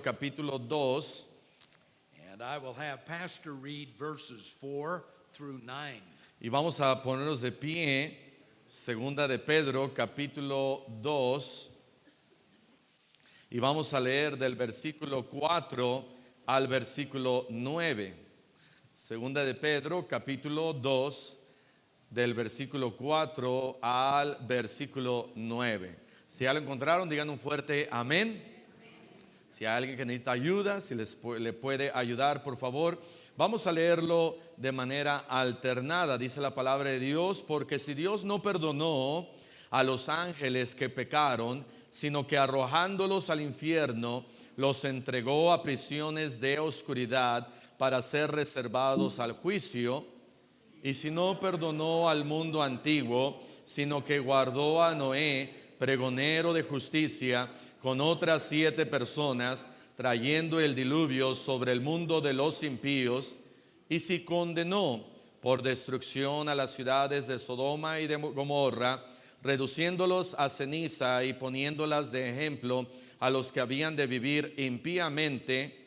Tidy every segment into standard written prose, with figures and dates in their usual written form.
capítulo 2, And I will have Pastor read verses 4 through 9. y vamos a ponernos de pie. Segunda de Pedro capítulo 2, y vamos a leer del versículo 4 al versículo 9. Segunda de Pedro capítulo 2, del versículo 4 al versículo 9. Si ya lo encontraron, digan un fuerte amén. Si hay alguien que necesita ayuda, si le puede ayudar, por favor. Vamos a leerlo de manera alternada. Dice la palabra de Dios: porque si Dios no perdonó a los ángeles que pecaron, sino que arrojándolos al infierno, los entregó a prisiones de oscuridad para ser reservados al juicio, y si no perdonó al mundo antiguo, sino que guardó a Noé, pregonero de justicia, con otras 7 personas, trayendo el diluvio sobre el mundo de los impíos, y si condenó por destrucción a las ciudades de Sodoma y de Gomorra, reduciéndolos a ceniza y poniéndolas de ejemplo a los que habían de vivir impíamente,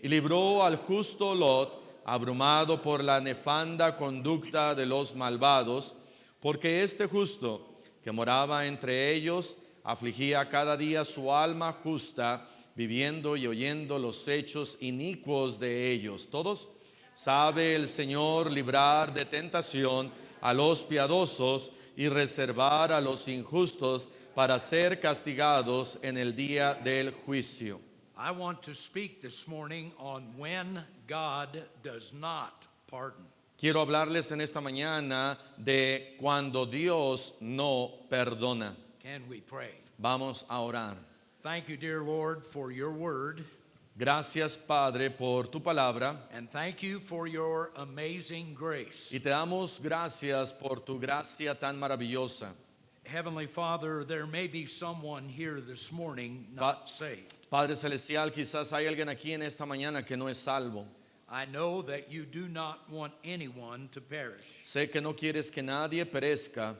y libró al justo Lot, abrumado por la nefanda conducta de los malvados, porque este justo que moraba entre ellos afligía cada día su alma justa, viviendo y oyendo los hechos inicuos de ellos. Todos: sabe el Señor librar de tentación a los piadosos y reservar a los injustos para ser castigados en el día del juicio. I want to speak this morning on when God does not pardon. Quiero hablarles en esta mañana de cuando Dios no perdona. Can we pray? Vamos a orar. Thank you, dear Lord, for your word, Gracias, Padre, por tu palabra, and thank you for your amazing grace. y te damos gracias por tu gracia tan maravillosa. Heavenly Father, there may be someone here this morning not saved. Padre Celestial, quizás hay alguien aquí en esta mañana que no es salvo. I know that you do not want anyone to perish. Sé que no quieres que nadie perezca.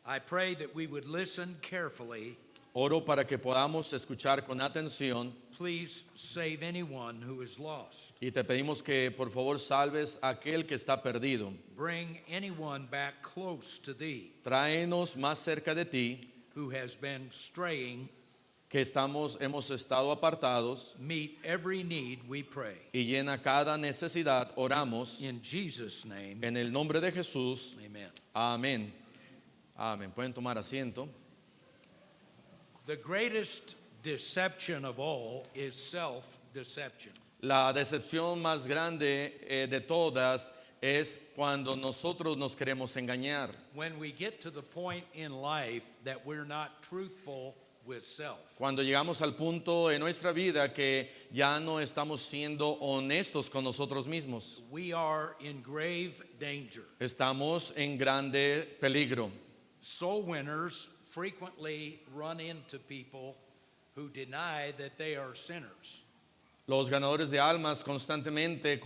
I pray that we would listen carefully. Oro para que podamos escuchar con atención, Please save anyone who is lost. y te pedimos que por favor salves a aquel que está perdido. Bring anyone back close to thee Tráenos más cerca de ti, who has been straying. que hemos estado apartados, Meet every need, we pray. y llena cada necesidad. Oramos In Jesus' name, en el nombre de Jesús. amen. Amén. Amén. Pueden tomar asiento. The greatest deception of all is self-deception. La decepción más grande de todas es cuando nosotros nos queremos engañar. When we get to the point in life that we're not truthful with self. Cuando llegamos al punto en nuestra vida que ya no estamos siendo honestos con nosotros mismos. We are in grave danger. Estamos en grande peligro. Soul winners frequently run into people who deny that they are sinners. Los ganadores de almas constantemente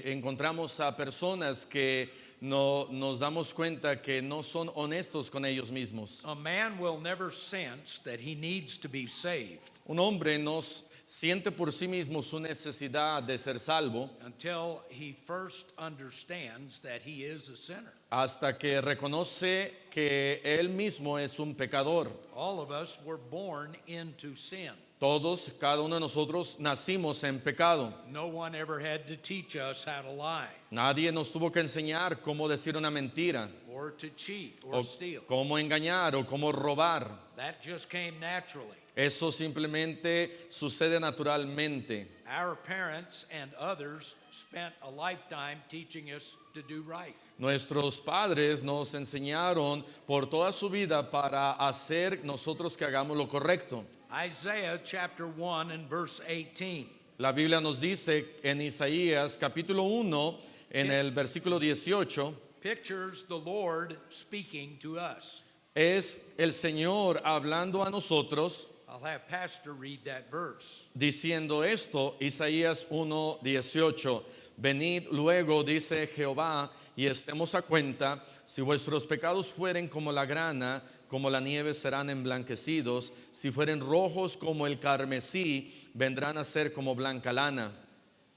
encontramos a personas que no nos damos cuenta que no son honestos con ellos mismos. A man will never sense that he needs to be saved Un hombre no siente por sí mismo su necesidad de ser salvo until he first understands that he is a sinner. hasta que reconoce que él mismo es un pecador. All of us were born into sin. Todos, cada uno de nosotros nacimos en pecado. No one ever had to teach us how to lie Nadie nos tuvo que enseñar cómo decir una mentira, or to cheat or o steal. cómo engañar o cómo robar. That just came naturally. Eso simplemente sucede naturalmente. Our parents and others spent a lifetime teaching us to do right. Nuestros padres nos enseñaron por toda su vida para hacer nosotros que hagamos lo correcto. Isaiah chapter 1 and verse 18. La Biblia nos dice en Isaías capítulo 1, en el versículo 18, Pictures the Lord speaking to us. es el Señor hablando a nosotros, I'll have Pastor read that verse. diciendo esto. Isaías 1, 18. Venid luego, dice Jehová, y estemos a cuenta, si vuestros pecados fueren como la grana, como la nieve serán emblanquecidos. Si fueren rojos como el carmesí, vendrán a ser como blanca lana.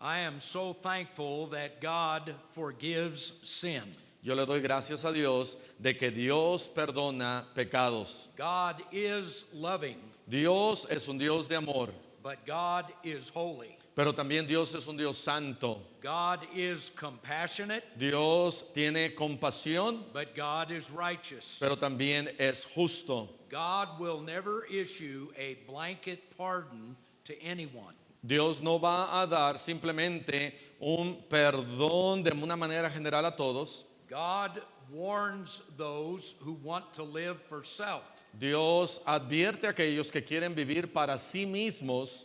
I am so thankful that God forgives sin. Yo le doy gracias a Dios de que Dios perdona pecados. God is loving, Dios es un Dios de amor, but God is holy. pero también Dios es un Dios santo. God is compassionate, Dios tiene compasión, but God is righteous. pero también es justo. God will never issue a blanket pardon to anyone. Dios no va a dar simplemente un perdón de una manera general a todos. God warns those who want to live for self. Dios advierte a aquellos que quieren vivir para sí mismos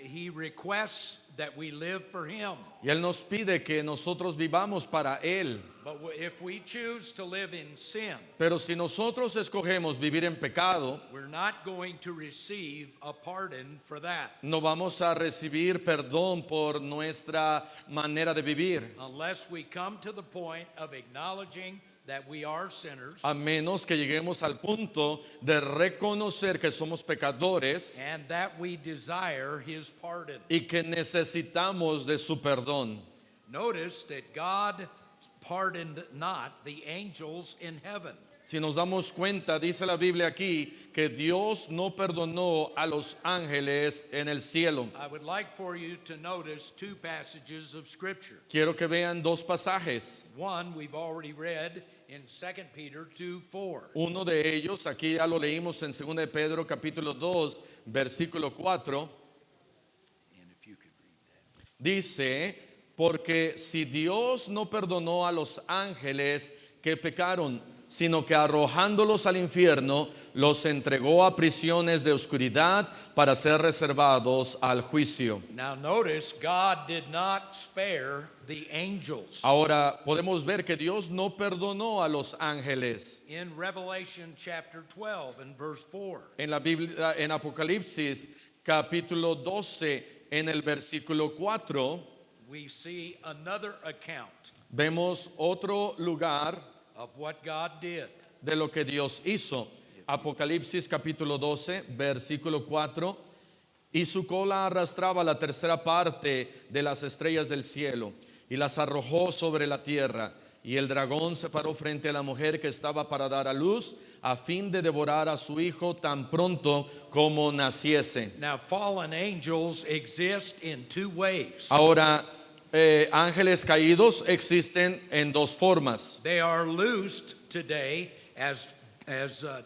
He requests that we live for Him. y Él nos pide que nosotros vivamos para Él. But if we choose to live in sin, Pero si nosotros escogemos vivir en pecado, we're not going to receive a pardon for that no vamos a recibir perdón por nuestra manera de vivir, unless we come to the point of acknowledging that we are sinners a menos que lleguemos al punto de reconocer que somos pecadores and that we desire His pardon. y que necesitamos de su perdón. Notice that God pardoned not the angels in heaven. Si nos damos cuenta, dice la Biblia aquí que Dios no perdonó a los ángeles en el cielo. I would like for you to notice two passages of Scripture. Quiero que vean dos pasajes. One we've already read in 2 Peter 2:4. Uno de ellos, aquí ya lo leímos en 2 de Pedro capítulo 2, versículo 4, And if you could read that. dice, porque si Dios no perdonó a los ángeles que pecaron, sino que arrojándolos al infierno, los entregó a prisiones de oscuridad para ser reservados al juicio. Now notice God did not spare the angels. Ahora podemos ver que Dios no perdonó a los ángeles. In Revelation chapter 12 and verse 4, En la Biblia, en Apocalipsis capítulo 12, en el versículo 4, we see another account vemos otro lugar of what God did. de lo que Dios hizo. Apocalipsis capítulo 12, versículo 4. Y su cola arrastraba la tercera parte de las estrellas del cielo y las arrojó sobre la tierra. Y el dragón se paró frente a la mujer que estaba para dar a luz, a fin de devorar a su hijo tan pronto como naciese. Now fallen angels exist in two ways. Ahora, ángeles caídos existen en dos formas. They are loosed today as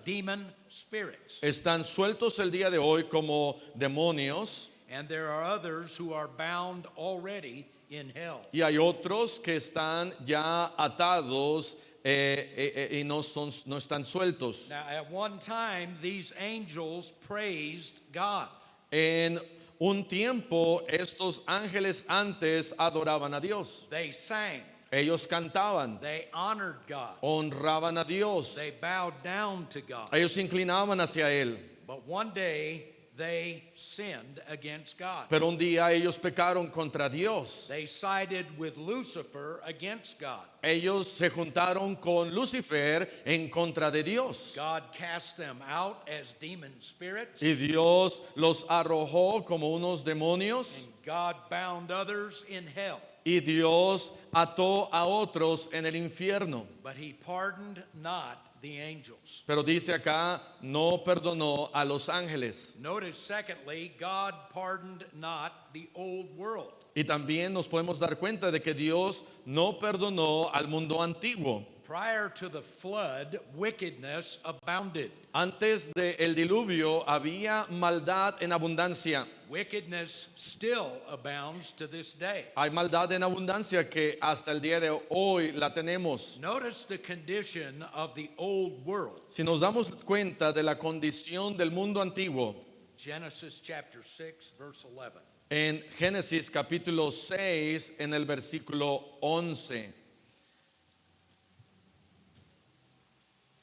demon spirits. Están sueltos el día de hoy como demonios And there are others who are bound already in hell. y hay otros que están ya atados y no están sueltos. Now, at one time, these angels praised God. En un tiempo estos ángeles antes adoraban a Dios. They sang, Ellos cantaban, they honored God, honraban a Dios. they bowed down to God. Ellos se inclinaban hacia Él. But one day, they sinned against God. Pero un día ellos pecaron contra Dios. They sided with Lucifer against God. Ellos se juntaron con Lucifer en contra de Dios. God cast them out as demon spirits, Y Dios los arrojó como unos demonios. and God bound others in hell. Y Dios ató a otros en el infierno. But He pardoned not the angels. Pero dice acá, no perdonó a los ángeles. Notice, secondly, God pardoned not the old world. Y también nos podemos dar cuenta de que Dios no perdonó al mundo antiguo. Prior to the flood, wickedness abounded. Antes del diluvio había maldad en abundancia. Wickedness still abounds to this day. Hay maldad en abundancia que hasta el día de hoy la tenemos. Notice the condition of the old world. Si nos damos cuenta de la condición del mundo antiguo, Genesis chapter 6, verse 11. en Génesis capítulo 6, en el versículo 11.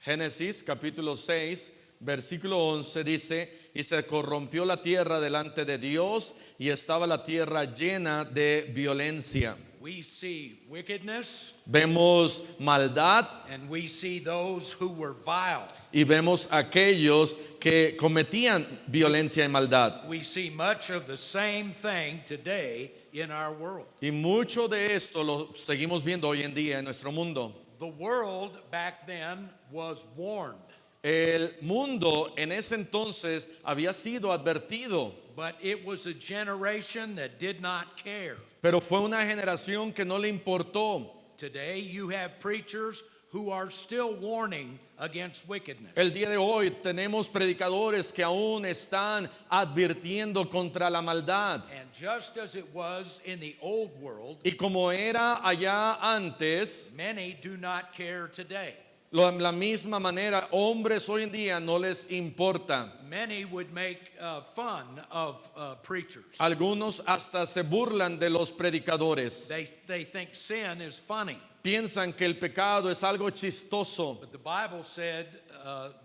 Génesis capítulo 6, versículo 11 dice, y se corrompió la tierra delante de Dios y estaba la tierra llena de violencia. we see wickedness, vemos maldad and we see those who were vile. y vemos aquellos que cometían violencia y maldad. We see much of the same thing today in our world. Y mucho de esto lo seguimos viendo hoy en día en nuestro mundo. The world back then was warned, El mundo en ese entonces había sido advertido, but it was a generation that did not care. pero fue una generación que no le importó. Today you have preachers who are still warning against wickedness. El día de hoy tenemos predicadores que aún están advirtiendo contra la maldad. And just as it was in the old world, Y como era allá antes, many do not care today. la misma manera, hombres hoy en día no les importa. Many would make fun of preachers. Algunos hasta se burlan de los predicadores. They think sin is funny. Piensan que el pecado es algo chistoso. But the Bible said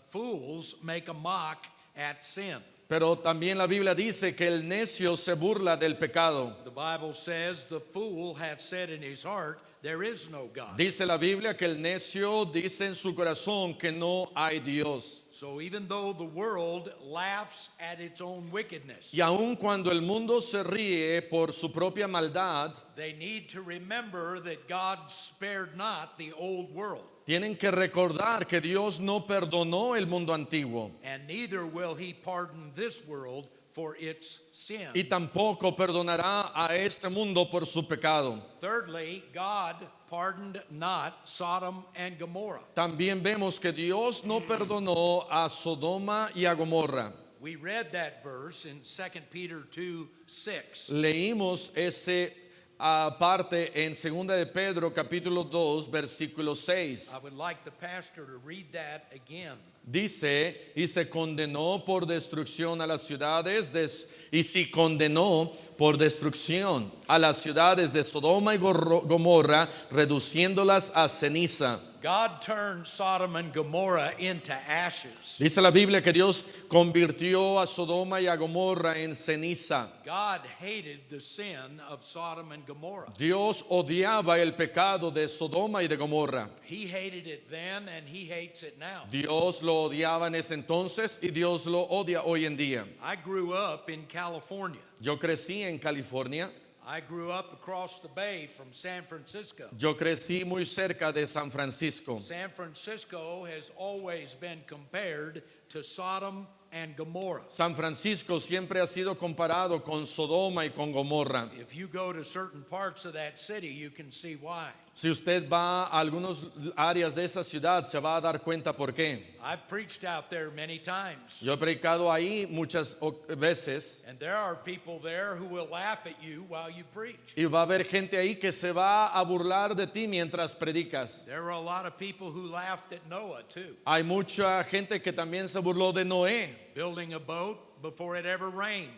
fools make a mock at sin. Pero también la Biblia dice que el necio se burla del pecado. The Bible says the fool hath said in his heart, there is no God. Dice la Biblia que el necio dice en su corazón que no hay Dios. So even though the world laughs at its own wickedness, Y aun cuando el mundo se ríe por su propia maldad, they need to remember that God spared not the old world, tienen que recordar que Dios no perdonó el mundo antiguo and neither will he pardon this world for its sin. y tampoco perdonará a este mundo por su pecado. Thirdly, God pardoned not Sodom and Gomorrah. También vemos que Dios no perdonó a Sodoma y a Gomorra. We read that verse in 2 Peter 2:6. Leímos ese parte en 2 de Pedro capítulo 2 versículo 6. I would like the pastor to read that again. Dice, y se condenó por destrucción a las ciudades y si condenó por destrucción a las ciudades de Sodoma y Gomorra, reduciéndolas a ceniza. God turned Sodom and Gomorrah into ashes. Dice la Biblia que Dios convirtió a Sodoma y a Gomorra en ceniza. God hated the sin of Sodom and Gomorrah. Dios odiaba el pecado de Sodoma y de Gomorra. He hated it then and he hates it now. Dios lo odiaba en ese entonces y Dios lo odia hoy en día. I grew up in California. Yo crecí en California. I grew up across the bay from San Francisco. Yo crecí muy cerca de San Francisco. San Francisco has always been compared to Sodom and Gomorrah. San Francisco siempre ha sido comparado con Sodoma y con Gomorra. If you go to certain parts of that city, you can see why. Si usted va a algunas áreas de esa ciudad, se va a dar cuenta por qué. I've preached out there many times. Yo he predicado ahí muchas veces And there are people there who will laugh at you while you preach. y va a haber gente ahí que se va a burlar de ti mientras predicas. There were a lot of people who laughed at Noah too, Hay mucha gente que también se burló de Noé, building a boat before it ever rained.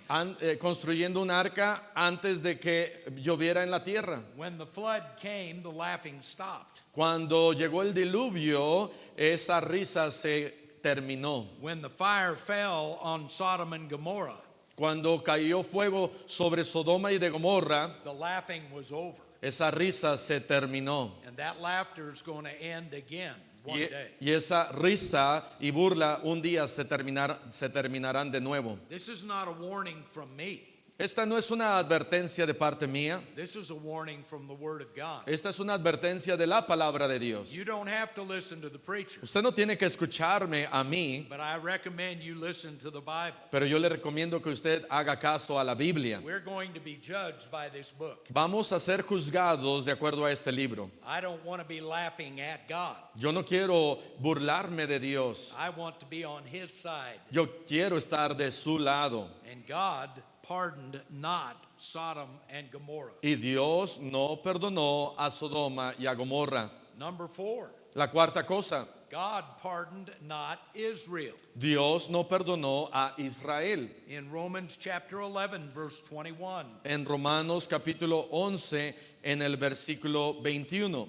construyendo un arca antes de que lloviera en la tierra. When the flood came, the laughing stopped. Cuando llegó el diluvio, esa risa se terminó. When the fire fell on Sodom and Gomorrah, Cuando cayó fuego sobre Sodoma y de Gomorra, the laughing was over. esa risa se terminó. And that laughter is going to end again one Y, day. y esa risa y burla un día se terminarán de nuevo. This is not a warning from me. Esta no es una advertencia de parte mía. This is a warning from the Word of God. Esta es una advertencia de la palabra de Dios. You don't have to listen to the preacher, Usted no tiene que escucharme a mí, but I recommend you listen to the Bible. pero yo le recomiendo que usted haga caso a la Biblia. We're going to be judged by this book. Vamos a ser juzgados de acuerdo a este libro. I don't want to be laughing at God. Yo no quiero burlarme de Dios. I want to be on His side. Yo quiero estar de su lado. And God pardoned not Sodom and Gomorrah. Y Dios no perdonó a Sodoma y a Gomorra. Number 4, La cuarta cosa, God pardoned not Israel. Dios no perdonó a Israel. In Romans chapter 11, verse 21. En Romanos capítulo 11, en el versículo 21.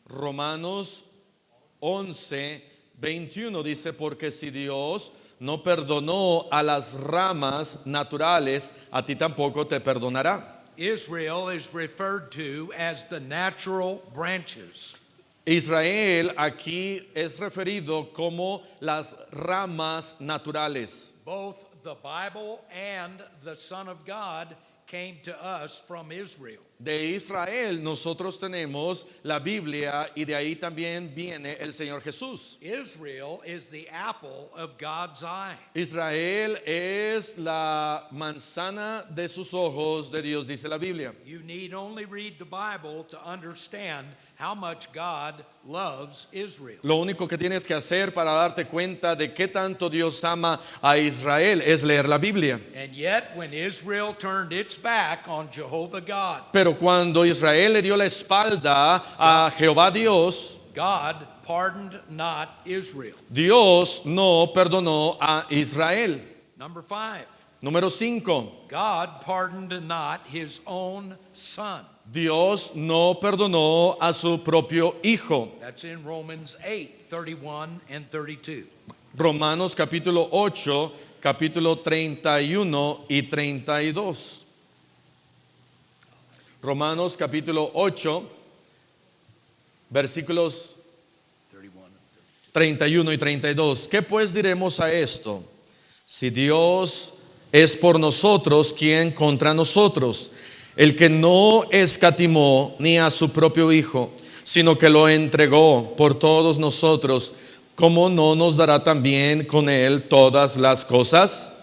Romanos 11, 21 dice, porque si Dios no perdonó a las ramas naturales, a ti tampoco te perdonará. Israel is referred to as the natural branches. Israel aquí es referido como las ramas naturales. Both the Bible and the Son of God came to us from Israel. De Israel nosotros tenemos la Biblia y de ahí también viene el Señor Jesús. Israel is the apple of God's eye. Israel es la manzana de sus ojos de Dios, dice la Biblia. You need only read the Bible to understand how much God loves Israel. Lo único que tienes que hacer para darte cuenta de qué tanto Dios ama a Israel es leer la Biblia. And yet, when Israel turned its back on Jehovah God, Pero cuando Israel le dio la espalda a Jehová Dios, God pardoned not Israel. Dios no perdonó a Israel. Number 5, Número 5. God pardoned not his own son. Dios no perdonó a su propio hijo. That's in Romans 8:31 and 32. Romanos capítulo 8, capítulo 31 y 32. Romanos capítulo 8, versículos 31 y 32. ¿Qué pues diremos a esto? Si Dios es por nosotros, ¿quién contra nosotros? El que no escatimó ni a su propio hijo, sino que lo entregó por todos nosotros, ¿cómo no nos dará también con él todas las cosas?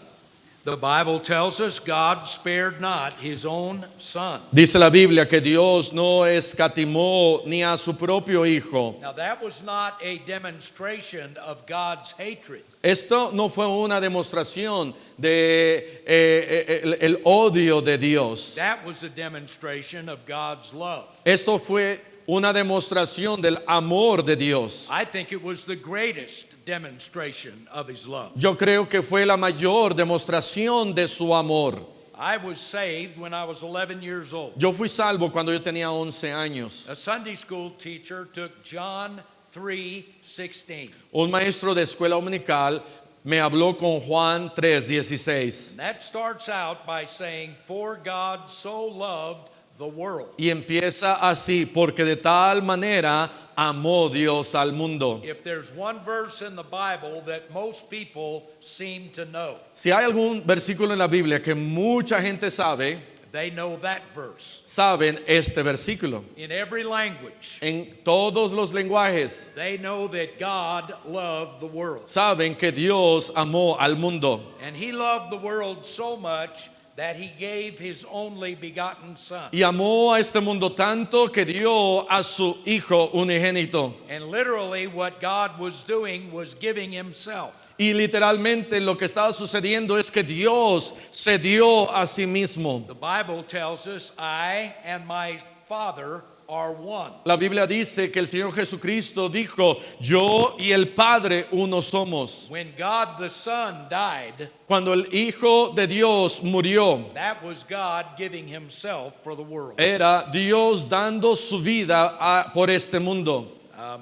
The Bible tells us God spared not his own son. Dice la Biblia que Dios no escatimó ni a su propio hijo. Now that was not a demonstration of God's hatred. Esto no fue una demostración de el odio de Dios. That was a demonstration of God's love. Esto fue una demostración del amor de Dios. I think it was the greatest demonstration of his love. Yo creo que fue la mayor demostración de su amor. I was saved when I was 11 years old. Yo fui salvo cuando yo tenía 11 años. A Sunday school teacher took John 3:16. Un maestro de escuela dominical me habló con Juan 3:16 That starts out by saying, "For God so loved the world." y empieza así: porque de tal manera amó Dios al mundo. If there's one verse in the Bible that most people seem to know, Si hay algún versículo en la Biblia que mucha gente sabe, they know that verse. saben este versículo. In every language, En todos los lenguajes they know that God loved the world. saben que Dios amó al mundo. And he loved the world so much that he gave his only begotten son. Y amó a este mundo tanto que dio a su hijo unigénito. And literally what God was doing was giving himself. Y literalmente lo que estaba sucediendo es que Dios se dio a sí mismo. The Bible tells us, "I and my Father are one." La Biblia dice que el Señor Jesucristo dijo: yo y el Padre uno somos. When God the Son died, Cuando el Hijo de Dios murió, that was God giving himself for the world. era Dios dando su vida por este mundo.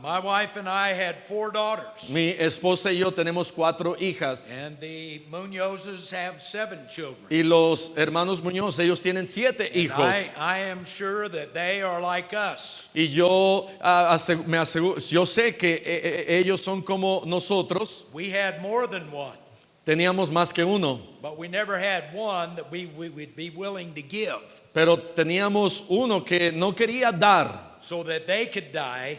My wife and I had 4 daughters, Mi esposa y yo tenemos 4 hijas. and the Muñozes have 7 children. Y los hermanos Muñoz, ellos tienen 7 hijos. I am sure that they are like us. Y yo me aseguro, yo sé que ellos son como nosotros. We had more than one, Teníamos más que uno, but we never had one that we would be willing to give pero teníamos uno que no quería dar. so that they could die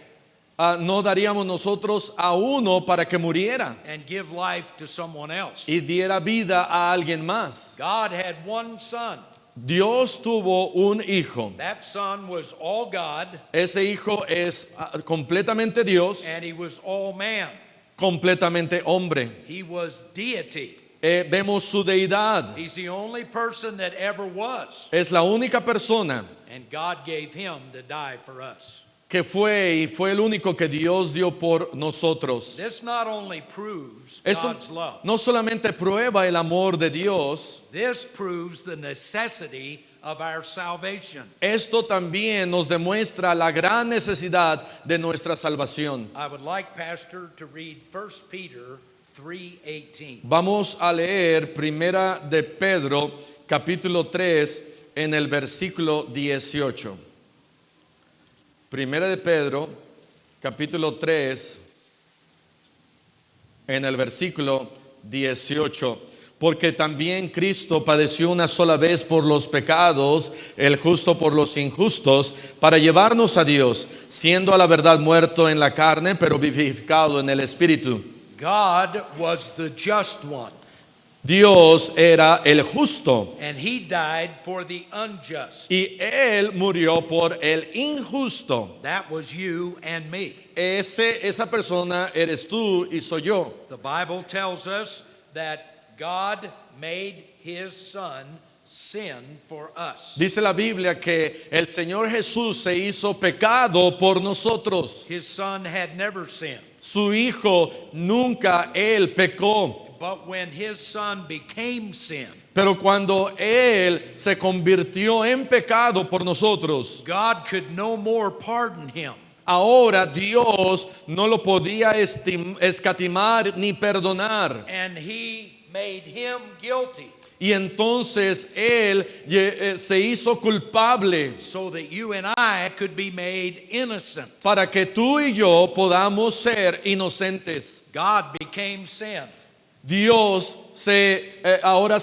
No daríamos nosotros a uno para que muriera and give life to someone else. y diera vida a alguien más. God had one son. Dios tuvo un hijo. That son was all God, Ese hijo es completamente Dios, and he was all man. completamente hombre. He was deity. Vemos su deidad. He's the only person that ever was, Es la única persona and God gave him to die for us. que fue el único que Dios dio por nosotros. This not only proves Esto God's love, no solamente prueba el amor de Dios, this proves the necessity of our salvation. esto también nos demuestra la gran necesidad de nuestra salvación. I would like Pastor to read 1 Peter 3:18. Vamos a leer Primera de Pedro, capítulo 3, en el versículo 18. Primera de Pedro, capítulo 3, en el versículo 18. Porque también Cristo padeció una sola vez por los pecados, el justo por los injustos, para llevarnos a Dios, siendo a la verdad muerto en la carne, pero vivificado en el Espíritu. God was the just one, Dios era el justo and he died for the unjust. y Él murió por el injusto. That was you and me. Esa persona eres tú y soy yo. The Bible tells us that God made his son sin for us. Dice la Biblia que el Señor Jesús se hizo pecado por nosotros. His son had never sinned. Su hijo nunca él pecó. But when his son became sin, Pero cuando él se convirtió en pecado por nosotros, God could no more pardon him. ahora Dios no lo podía escatimar ni perdonar. And he made him guilty Y entonces él se hizo culpable so that you and I could be made innocent. para que tú y yo podamos ser inocentes. God became sin Dios ahora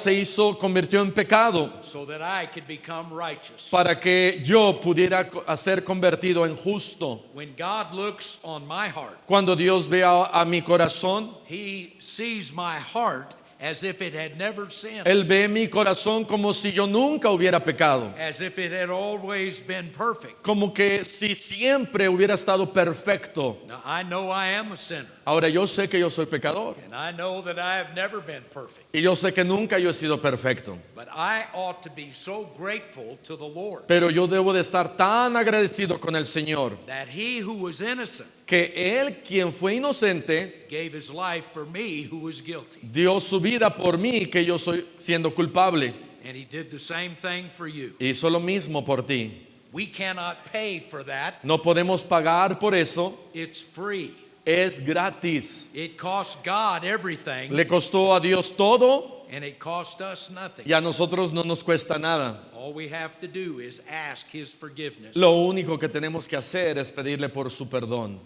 convirtió en pecado so that I could become righteous. para que yo pudiera ser convertido en justo. When God looks on my heart, Cuando Dios ve a mi corazón, he sees my heart as if it had never sinned, Él ve mi corazón como si yo nunca hubiera pecado, as if it had always been perfect. como que si siempre hubiera estado perfecto. Now, I know I am a sinner, Ahora yo sé que yo soy pecador and I know that I have never been perfect. y yo sé que nunca yo he sido perfecto, But I ought to be so grateful to the Lord pero yo debo de estar tan agradecido con el Señor that he who was innocent que Él, quien fue inocente, gave his life for me who was guilty. dio su vida por mí, que yo soy siendo culpable. And he did the same thing for you. Hizo lo mismo por ti. We cannot pay for that. No podemos pagar por eso. It's free. Es gratis. It cost God everything, Le costó a Dios todo and it cost us nothing. y a nosotros no nos cuesta nada. All we have to do is ask his forgiveness. Lo único que tenemos que hacer es pedirle por su perdón.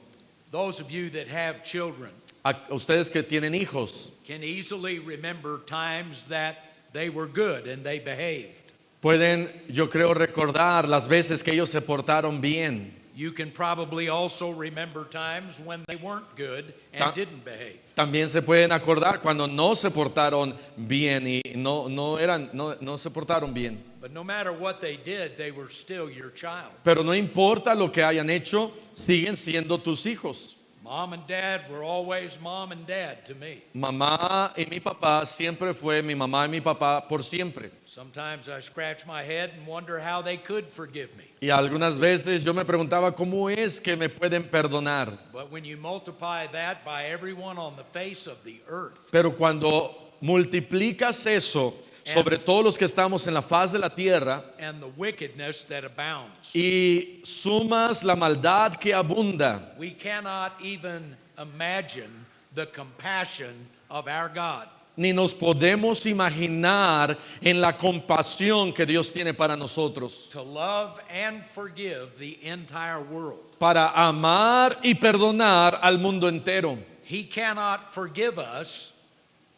Those of you that have children A ustedes que tienen hijos can easily remember times that they were good and they behaved. pueden, yo creo, recordar las veces que ellos se portaron bien. You can probably also remember times when they weren't good and Ta- didn't behave. También se pueden acordar cuando no se portaron bien y no se portaron bien. But no matter what they did, they were still your child. Pero no importa lo que hayan hecho, siguen siendo tus hijos. Mom and dad were always mom and dad to me. Mamá y mi papá siempre fue mi mamá y mi papá por siempre. Sometimes I scratch my head and wonder how they could forgive me. Y algunas veces yo me preguntaba cómo es que me pueden perdonar. But when you multiply that by everyone on the face of the earth, Pero cuando multiplicas eso sobre todos los que estamos en la faz de la tierra and the wickedness that abounds, y sumas la maldad que abunda, we cannot even imagine the compassion of our God. ni nos podemos imaginar en la compasión que Dios tiene para nosotros, To love and forgive the entire world. para amar y perdonar al mundo entero. He cannot forgive us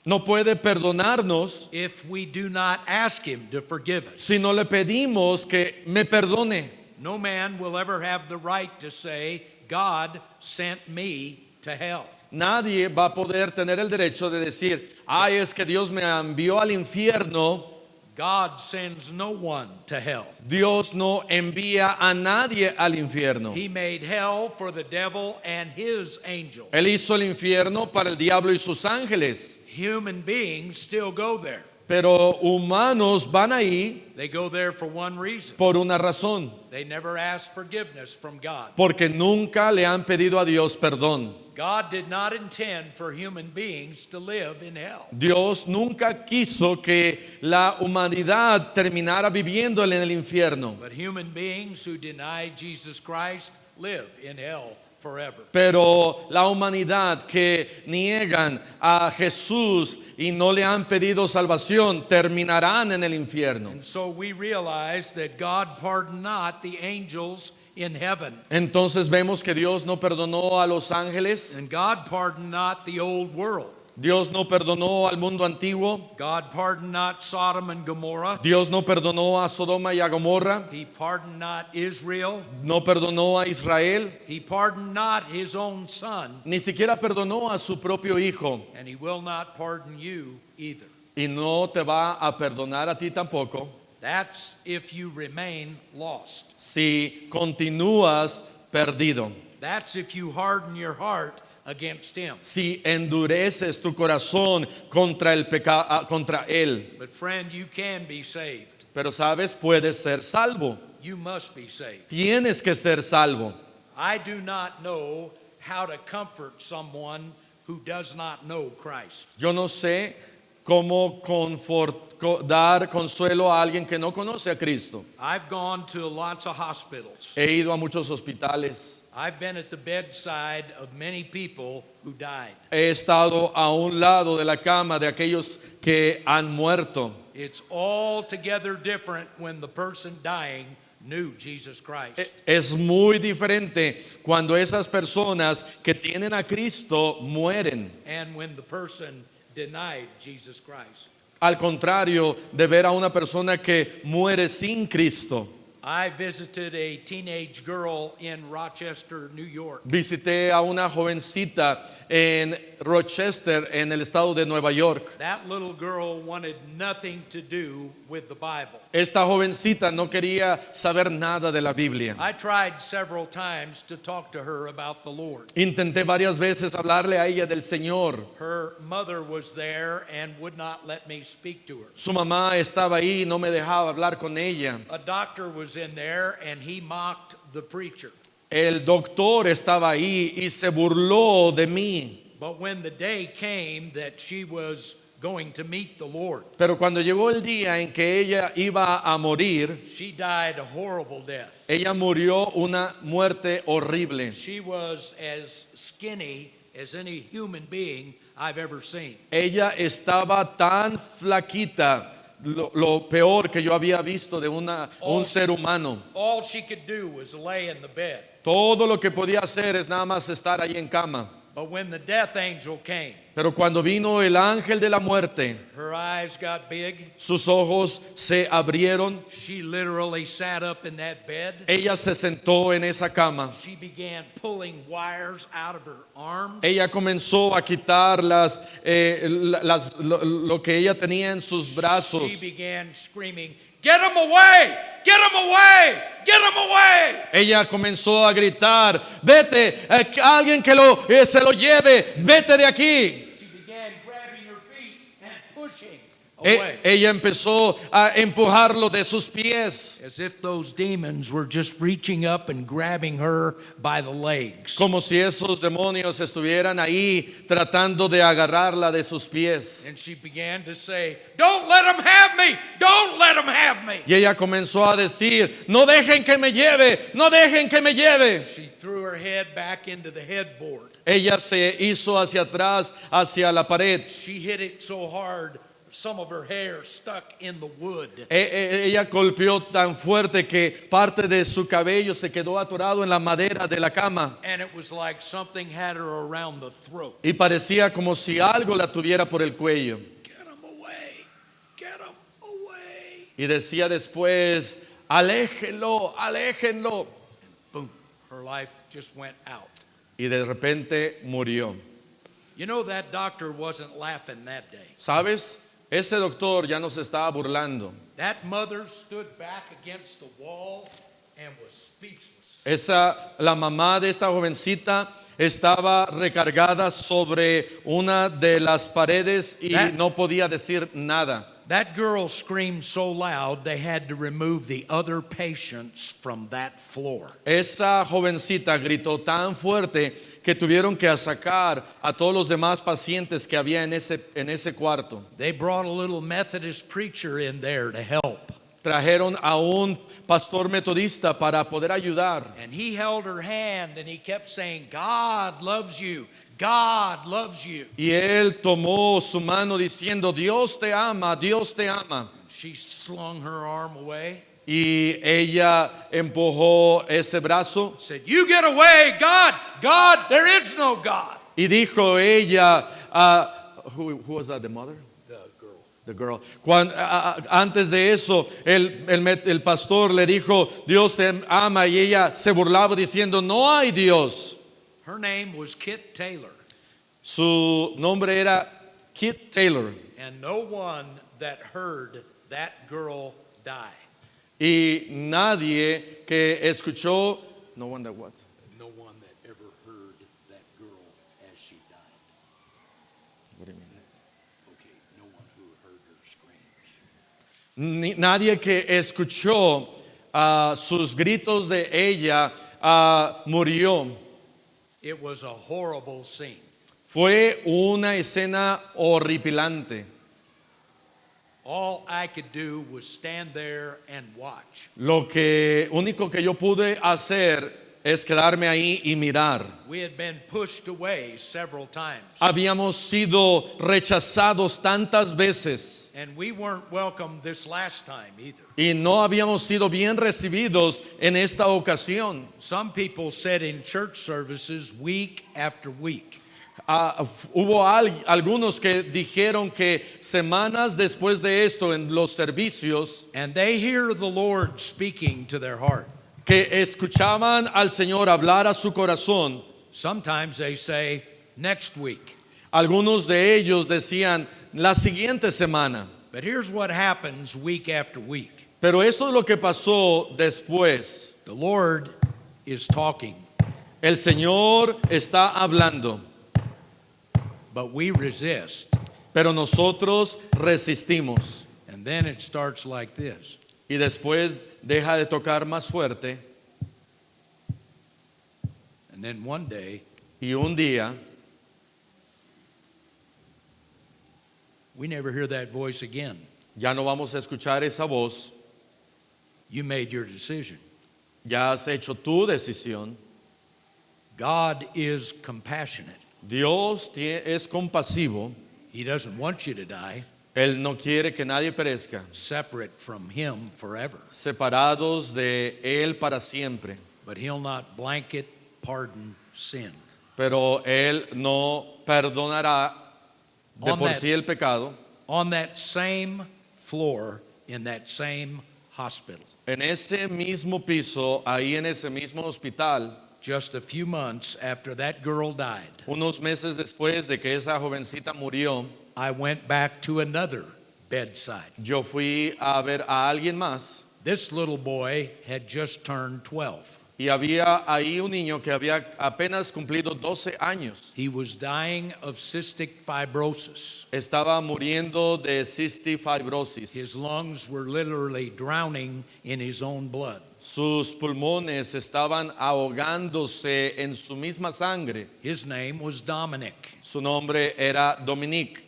No puede perdonarnos if we do not ask him to forgive us. si no le pedimos que me perdone. No man will ever have the right to say, God sent me to hell. Nadie va a poder tener el derecho de decir, ay, es que Dios me envió al infierno. God sends no one to hell. Dios no envía a nadie al infierno. He made hell for the devil and his angels. Él hizo el infierno para el diablo y sus ángeles. Human beings still go there. Pero humanos van ahí They go there for one reason. por una razón. They never ask forgiveness from God. Porque nunca le han pedido a Dios perdón. God did not intend for human beings to live in hell. Dios nunca quiso que la humanidad terminara viviendo en el infierno. But human beings who deny Jesus Christ live in hell forever. Pero la humanidad que niegan a Jesús y no le han pedido salvación terminarán en el infierno. And so we realize that God pardoned not the angels in heaven, Entonces vemos que Dios no perdonó a los ángeles, and God pardoned not the old world. Dios no perdonó al mundo antiguo, God pardoned not Sodom and Gomorrah. Dios no perdonó a Sodoma y a Gomorra, He pardoned not Israel. no perdonó a Israel, He pardoned not his own son, ni siquiera perdonó a su propio hijo, and he will not pardon you either. y no te va a perdonar a ti tampoco That's if you remain lost. si continúas perdido. That's if you harden your heart against him. Si endureces tu corazón contra el contra él. But friend, you can be saved. Pero sabes, puedes ser salvo. You must be saved. Tienes que ser salvo. I do not know how to comfort someone who does not know Christ. Yo no sé cómo dar consuelo a alguien que no conoce a Cristo. I've gone to lots of hospitals. He ido a muchos hospitales. I've been at the bedside of many people who died. He estado a un lado de la cama de aquellos que han muerto. It's altogether different when the person dying knew Jesus Christ. Es muy diferente cuando esas personas que tienen a Cristo mueren. And when the person denied Jesus Christ. Al contrario de ver a una persona que muere sin Cristo. I visited a teenage girl in Rochester, New York. Visité a una jovencita en Rochester, en el estado de Nueva York. That little girl wanted nothing to do with the Bible. Esta jovencita no quería saber nada de la Biblia. I tried several times to talk to her about the Lord. Intenté varias veces hablarle a ella del Señor. Her mother was there and would not let me speak to her. Su mamá estaba ahí y no me dejaba hablar con ella. A doctor was in there and he mocked the preacher. El doctor estaba ahí y se burló de mí. But when the day came that she was going to meet the Lord, Pero cuando llegó el día en que ella iba a morir, she died a horrible death. ella murió una muerte horrible. She was as skinny as any human being I've ever seen. Ella estaba tan flaquita, lo peor que yo había visto de un ser humano. All she could do was lay in the bed. Todo lo que podía hacer es nada más estar ahí en cama. But when the death angel came, Pero cuando vino el ángel de la muerte, her eyes got big. sus ojos se abrieron. She literally sat up in that bed. Ella se sentó en esa cama. She began pulling wires out of her arms. Ella comenzó a quitar lo que ella tenía en sus brazos. She began screaming, "Get him away! Get him away! Get him away!" Ella comenzó a gritar, vete, alguien que se lo lleve, vete de aquí. She began grabbing her feet and pushing away. Ella empezó a empujarlo de sus pies, As if those demons were just reaching up and grabbing her by the legs. como si esos demonios estuvieran ahí tratando de agarrarla de sus pies. And she began to say, "Don't let him have me! Don't let him have me!" Y ella comenzó a decir, no dejen que me lleve, no dejen que me lleve. She threw her head back into the headboard. Ella se hizo hacia atrás, hacia la pared. She hit it so hard, some of her hair stuck in the wood. Ella golpeó tan fuerte que parte de su cabello se quedó atorado en la madera de la cama. And it was like something had her around the throat. Y parecía como si algo la tuviera por el cuello. Get him away! Get him away! Y decía después, aléjenlo, aléjenlo. Boom, her life just went out. Y de repente murió. You know, that doctor wasn't laughing that day. ¿Sabes? Ese doctor ya no se estaba burlando. That mother stood back against the wall and was speechless. La mamá de esta jovencita estaba recargada sobre una de las paredes y no podía decir nada. That girl screamed so loud they had to remove the other patients from that floor. Esa jovencita gritó tan fuerte que tuvieron que sacar a todos los demás pacientes que había en ese cuarto. They brought a little Methodist preacher in there to help. trajeron a un pastor metodista para poder ayudar. And he held her hand and he kept saying, God loves you. God loves you. Y él tomó su mano diciendo, Dios te ama, Dios te ama. She slung her arm away. Y ella empujó ese brazo Said, you get away, God. God, there is no God. y dijo ella, who was that, the mother? The girl. The girl. Antes de eso, el pastor le dijo, Dios te ama, y ella se burlaba diciendo, no hay Dios. Her name was Kit Taylor. Su nombre era Kit Taylor. And no one that heard that girl die. Y nadie que escuchó, no one that what? No one that ever heard that girl as she died. What do you mean? Okay, no one who heard her screams. Nadie que escuchó sus gritos de ella murió. It was a horrible scene. Fue una escena horripilante. All I could do was stand there and watch. Lo único que yo pude hacer es quedarme ahí y mirar. We had been pushed away several times. Habíamos sido rechazados tantas veces And we weren't welcome this last time either. y no habíamos sido bien recibidos en esta ocasión. Some people said in church services week after week, Hubo algunos que dijeron que semanas después de esto en los servicios and they hear the Lord speaking to their heart. que escuchaban al Señor hablar a su corazón. Sometimes they say next week. Algunos de ellos decían la siguiente semana. But here's what happens week after week. Pero esto es lo que pasó después. The Lord is talking, El Señor está hablando, but we resist. pero nosotros resistimos. And then it starts like this. Y después deja de tocar más fuerte. And then one day, Y un día we never hear that voice again. ya no vamos a escuchar esa voz. You made your decision. Ya has hecho tu decisión. God is compassionate. Dios es compasivo. He doesn't want you to die, Él no quiere que nadie perezca, separate from Him forever. separados de Él para siempre. But He'll not blanket pardon sin. Pero Él no perdonará de On por that- sí el pecado. On that same floor, in that same hospital, En ese mismo piso, ahí en ese mismo hospital, just a few months after that girl died, unos meses después de que esa jovencita murió, I went back to another bedside. yo fui a ver a alguien más This little boy had just turned 12. y había ahí un niño que había apenas cumplido 12 años. He was dying of cystic fibrosis. Estaba muriendo de cystic His fibrosis. lungs were literally drowning in his own blood. Sus pulmones estaban ahogándose en su misma sangre. His name was Dominic. Su nombre era Dominique.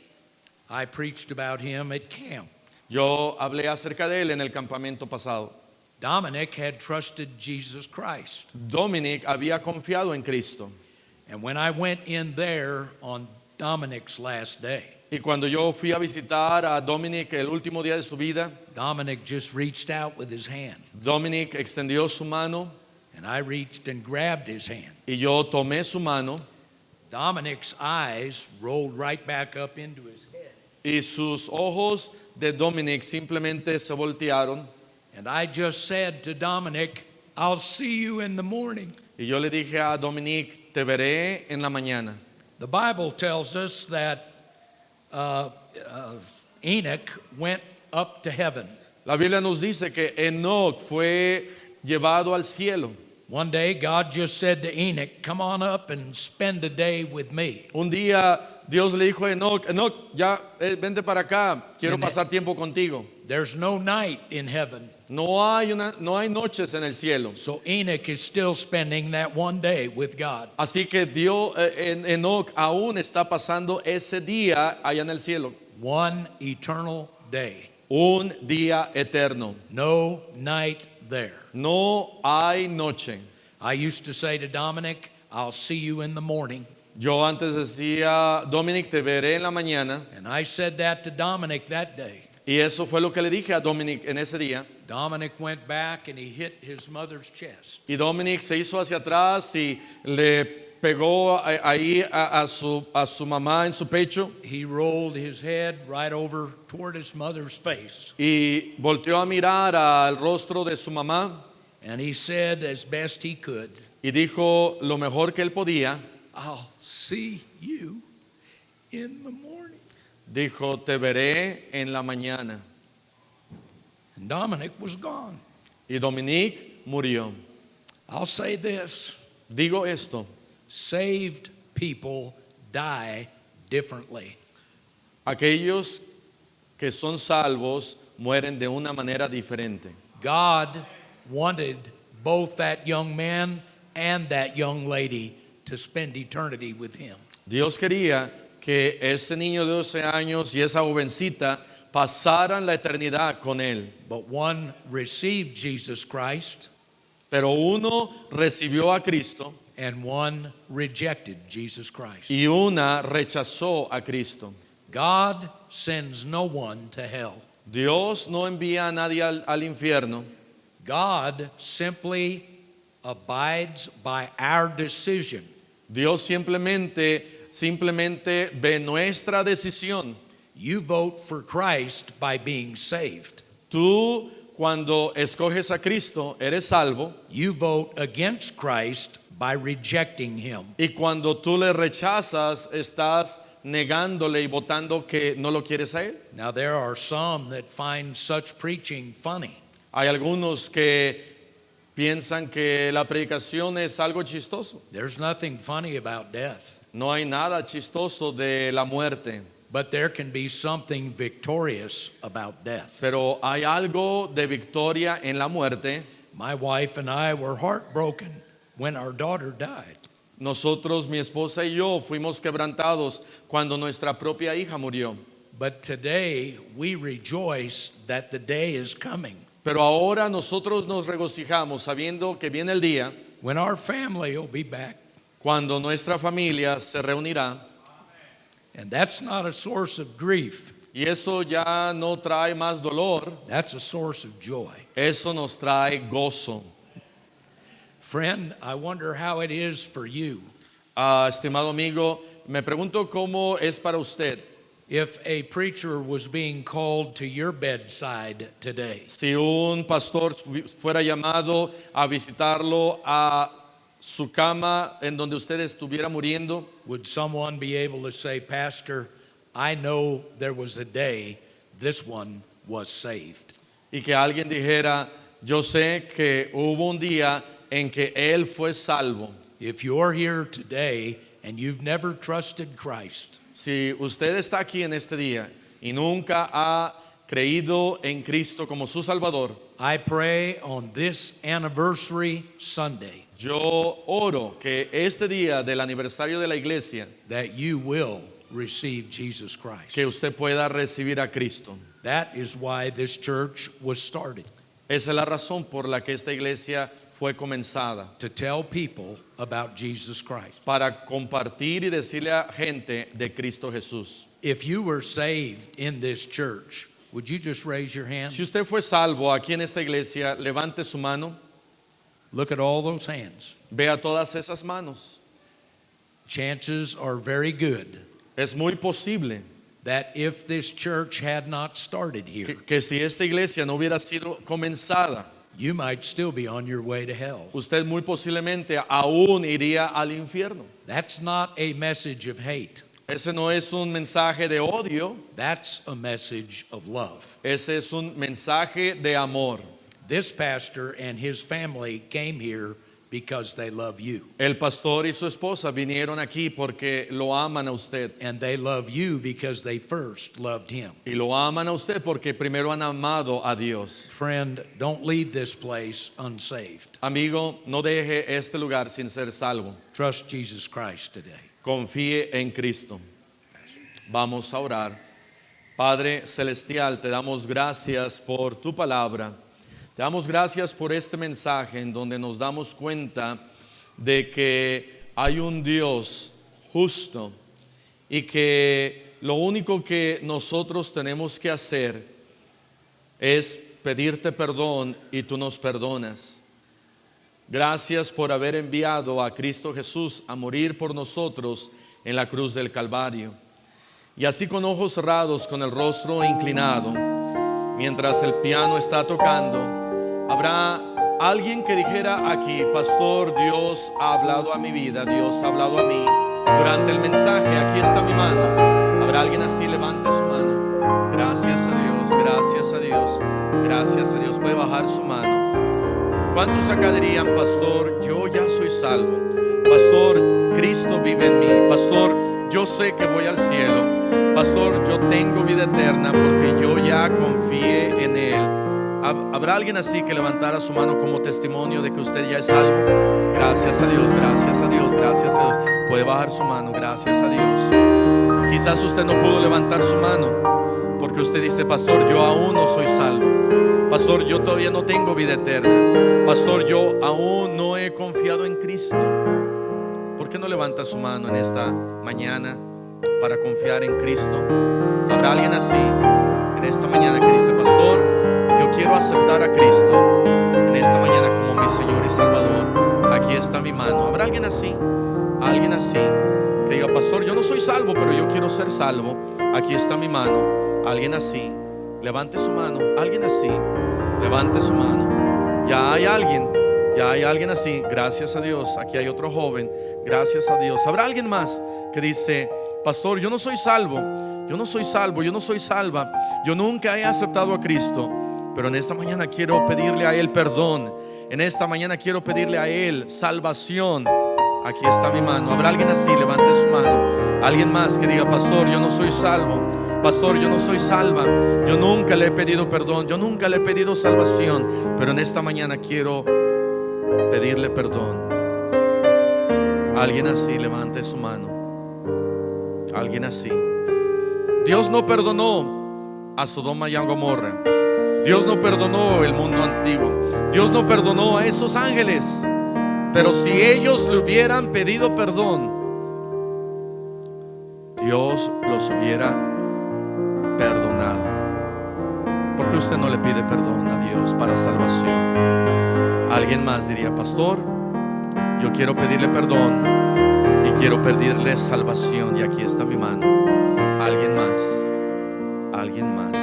I preached about him at camp. Yo hablé acerca de él en el campamento pasado. Dominic had trusted Jesus Christ. Dominic había confiado en Cristo. And when I went in there on Dominic's last day, Y cuando yo fui a visitar a Dominic el último día de su vida, Dominic just reached out with his hand. Dominic extendió su mano And I reached and grabbed his hand. y yo tomé su mano Dominic's eyes rolled right back up into his head. y sus ojos de Dominic simplemente se voltearon And I just said to Dominic, I'll see you in the morning. y yo le dije a Dominic, te veré en la mañana. The Bible tells us that Enoch went up to heaven. La Biblia nos dice que Enoch fue llevado al cielo. One day, God just said to Enoch, come on up and spend a day with me. Un día Dios le dijo a Enoch, Enoch, ya vente para acá, quiero Enoch. pasar tiempo contigo. There's no night in heaven. No hay noches en el cielo. So Enoch is still spending that one day with God. Así que Enoch aún está pasando ese día allá en el cielo. One eternal day. un día eterno. No night there. No hay noche. I used to say to Dominic, I'll see you in the morning. Yo antes decía, Dominic, te veré en la mañana. And I said that to Dominic that day. Y eso fue lo que le dije a Dominic en ese día. Dominic went back and he hit his mother's chest. Y Dominic se hizo hacia atrás y le pegó ahí a su mamá en su pecho. He rolled his head right over toward his mother's face. Y volteó a mirar al rostro de su mamá. And he said as best he could, Y dijo lo mejor que él podía. I'll see you in the morning. Dijo, te veré en la mañana. And Dominic was gone. Y Dominic murió. I'll say this, Digo esto, saved people die differently. aquellos que son salvos mueren de una manera diferente. God wanted both that young man and that young lady to spend eternity with him. Dios quería que ese niño de 12 años y esa jovencita pasaran la eternidad con él. But one received Jesus Christ Pero uno recibió a Cristo and one rejected Jesus Christ. y una rechazó a Cristo. God sends no one to hell. Dios no envía a nadie al infierno. God simply abides by our decision. Dios simplemente ve nuestra decisión. You vote for Christ by being saved. Tú, cuando escoges a Cristo, eres salvo. You vote against Christ by rejecting him. Y cuando tú le rechazas, estás negándole y votando que no lo quieres a él. Now, there are some that find such preaching funny. Hay algunos que piensan que la predicación es algo chistoso. There's nothing funny about death, No hay nada chistoso de la muerte, but there can be something victorious about death. pero hay algo de victoria en la muerte. My wife and I were heartbroken when our daughter died. Nosotros, mi esposa y yo, fuimos quebrantados cuando nuestra propia hija murió. But today we rejoice that the day is coming Pero ahora nosotros nos regocijamos sabiendo que viene el día when our family will be back. cuando nuestra familia se reunirá. And that's not a source of grief, Y eso ya no trae más dolor, that's a source of joy. eso nos trae gozo. Friend, I wonder how it is for you Estimado amigo, me pregunto cómo es para usted if a preacher was being called to your bedside today. si un pastor fuera llamado a visitarlo a su cama en donde usted estuviera muriendo. Would someone be able to say, Pastor, I know there was a day this one was saved? Y que alguien dijera, yo sé que hubo un día en que él fue salvo. If you're here today and you've never trusted Christ, Si usted está aquí en este día y nunca ha creído en Cristo como su Salvador, I pray on this anniversary Sunday yo oro que este día del aniversario de la iglesia, that you will receive Jesus Christ. que usted pueda recibir a Cristo. That is why this church was started, Esa es la razón por la que esta iglesia fue comenzada, to tell people about Jesus Christ. para compartir y decirle a gente de Cristo Jesús. If you were saved in this church, would you just raise your hand? Si usted fue salvo aquí en esta iglesia, levante su mano, Look at all those hands. vea todas esas manos. Chances are very good Es muy posible that if this church had not started here, que si esta iglesia no hubiera sido comenzada, you might still be on your way to hell. usted muy posiblemente aún iría al infierno. That's not a message of hate. Ese no es un mensaje de odio, That's a message of love. ese es un mensaje de amor. This pastor and his family came here because they love you. El pastor y su esposa vinieron aquí porque lo aman a usted. And they love you because they first loved him. Y lo aman a usted porque primero han amado a Dios. Friend, don't leave this place unsaved. Amigo, no deje este lugar sin ser salvo. Trust Jesus Christ today. Confíe en Cristo. Vamos a orar. Padre celestial, te damos gracias por tu palabra. Te damos gracias por este mensaje en donde nos damos cuenta de que hay un Dios justo y que lo único que nosotros tenemos que hacer es pedirte perdón y tú nos perdonas. Gracias por haber enviado a Cristo Jesús a morir por nosotros en la cruz del Calvario. Y así, con ojos cerrados, con el rostro inclinado, mientras el piano está tocando, habrá alguien que dijera aquí: pastor, Dios ha hablado a mi vida, Dios ha hablado a mí durante el mensaje, aquí está mi mano. Habrá alguien así, levante su mano. Gracias a Dios, gracias a Dios, gracias a Dios. Puede bajar su mano. ¿Cuántos acá dirían: pastor, yo ya soy salvo? Pastor, Cristo vive en mí. Pastor, yo sé que voy al cielo. Pastor, yo tengo vida eterna porque yo ya confié en Él. ¿Habrá alguien así que levantara su mano como testimonio de que usted ya es salvo? Gracias a Dios, gracias a Dios, gracias a Dios. Puede bajar su mano, gracias a Dios. Quizás usted no pudo levantar su mano porque usted dice: pastor, yo aún no soy salvo. Pastor, yo todavía no tengo vida eterna. Pastor, yo aún no he confiado en Cristo. ¿Por qué no levanta su mano en esta mañana para confiar en Cristo? ¿Habrá alguien así en esta mañana que dice: pastor, yo quiero aceptar a Cristo en esta mañana como mi Señor y Salvador? Aquí está mi mano. ¿Habrá alguien así? Alguien así que diga: pastor, yo no soy salvo, pero yo quiero ser salvo. Aquí está mi mano. Alguien así, levante su mano. Alguien así, levante su mano. Ya hay alguien así. Gracias a Dios. Aquí hay otro joven. Gracias a Dios. ¿Habrá alguien más que dice: pastor, yo no soy salvo, yo no soy salvo, yo no soy salva, yo nunca he aceptado a Cristo, pero en esta mañana quiero pedirle a Él perdón? En esta mañana quiero pedirle a Él salvación. Aquí está mi mano. ¿Habrá alguien así? Levante su mano. Alguien más que diga: pastor, yo no soy salvo, pastor, yo no soy salva, yo nunca le he pedido perdón, yo nunca le he pedido salvación, pero en esta mañana quiero pedirle perdón. Alguien así, levante su mano. Alguien así. Dios no perdonó a Sodoma y a Gomorra. Dios no perdonó el mundo antiguo. Dios no perdonó a esos ángeles. Pero si ellos le hubieran pedido perdón, Dios los hubiera perdonado. ¿Por qué usted no le pide perdón a Dios para salvación? Alguien más diría: pastor, yo quiero pedirle perdón y quiero pedirle salvación, y aquí está mi mano. Alguien más, alguien más.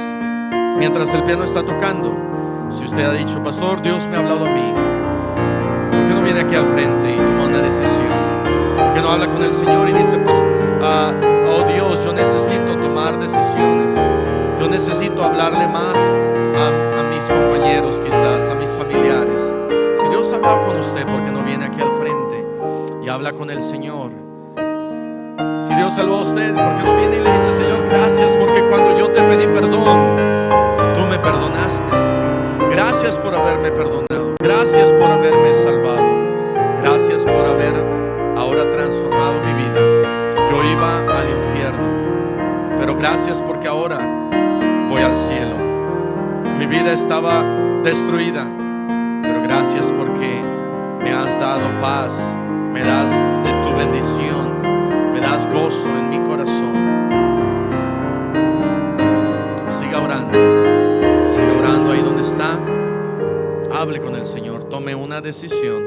Mientras el piano está tocando, si usted ha dicho: pastor, Dios me ha hablado a mí, ¿por qué no viene aquí al frente y toma una decisión? ¿Por qué no habla con el Señor y dice: pues, oh Dios, yo necesito tomar decisiones, yo necesito hablarle más a mis compañeros, quizás a mis familiares? Si Dios ha hablado con usted, ¿por qué no viene aquí al frente y habla con el Señor? Si Dios salvó a usted, ¿por qué no viene y le dice: Señor, gracias porque cuando yo te pedí perdón, tú me perdonaste? Gracias por haberme perdonado, gracias por haberme salvado, gracias por haber ahora transformado mi vida. Yo iba al infierno, pero gracias porque ahora voy al cielo. Mi vida estaba destruida, pero gracias porque me has dado paz, me das de tu bendición, me das gozo en mi corazón. Siga orando ahí donde está. Hable con el Señor, tome una decisión.